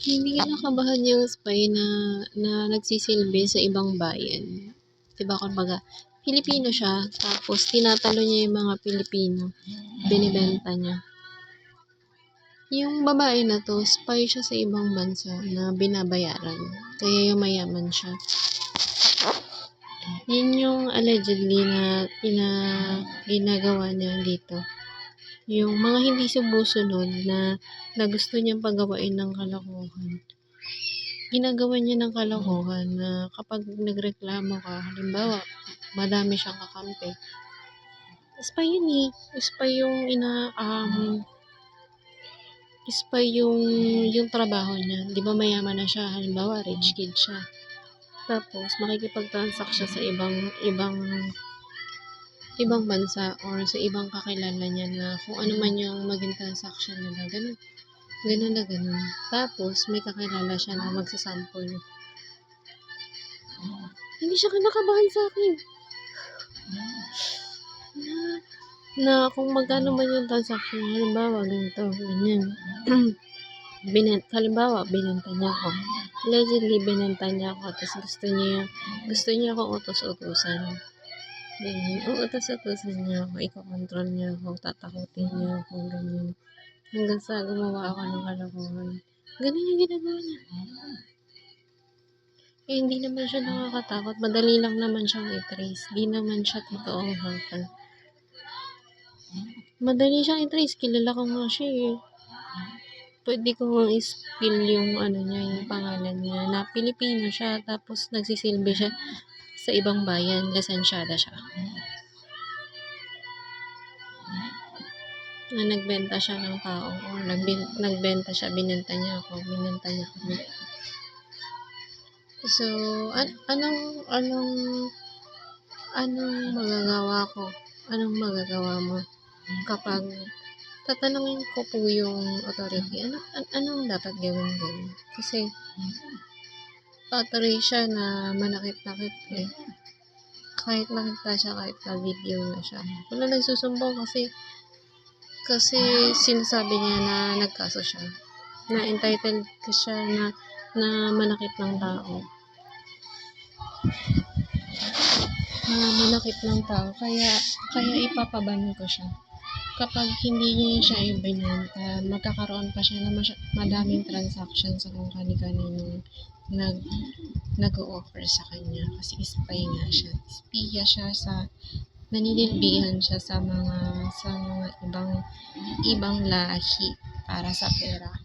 Hindi ka nakabahan yung spy na nagsisilbi sa ibang bayan. 'Di ba kumbaga, Pilipino siya, tapos tinatalo niya yung mga Pilipino, binibenta niya. Yung babae na 'to, spy siya sa ibang bansa na binabayaran, kaya yumayaman siya. Yun yung allegedly na ginagawa niya dito. Yung mga hindi sumusunod na gusto niyang pagawain ng kalokohan. Ginagawa niya ng kalokohan na kapag nagreklamo ka, halimbawa, madami siyang kakampi. Spy yun eh. Spy yung trabaho niya. Di ba mayaman na siya? Halimbawa, rich kid siya. Tapos, makikipag-transact siya sa ibang bansa or sa ibang kakilala niya na kung ano man yung maging transaction nila. Ganun. Ganun na ganun. Tapos, may kakilala siya na magsasample. Hindi siya kinakabahan sa akin. Na kung magkano man yung transaction, halimbawa, ganito, ganyan. Halimbawa, binenta niya ako. Allegedly, binenta niya ako. Tapos gusto niya akong utos-utusan. Ganyan. Utos-utusan niya ako. Iko-control niya ako. Tatakutin niya ako. Ganyan. Hanggang sa gumawa ako ng kalokohan. Ganun yung ginagawa niya. Eh, hindi naman siya nakakatakot. Madali lang naman siyang i-trace. Di naman siya totoong hacker. Madali siyang i-trace. Kilala ko nga siya eh. Pwede ko i-spill yung niya, yung pangalan niya. Na Pilipino siya. Tapos nagsisilbi siya sa ibang bayan. Lisensyada siya. Na nagbenta siya ng tao. Or nagbenta siya. Binenta niya ako. Binenta niya kami. So, anong magagawa ko? Anong magagawa mo kapag tatanungin ko po yung authority, anong dapat gawin din? Kasi, patuloy siya na manakit-nakit eh. Kahit nakita siya, kahit na-video na siya. Wala nagsusumbong kasi sinasabi niya na nagkaso siya. Na entitled ka siya na manakit ng tao. Manakit ng tao. Kaya ipapaban ko siya. Kapag hindi niya siya ibinenta, magkakaroon pa siya ng madaming transactions sa kung kani-kaninong nag-o-offer sa kanya. Kasi spy nga siya. Spiya siya naninilbihan siya sa mga ibang lahi para sa pera.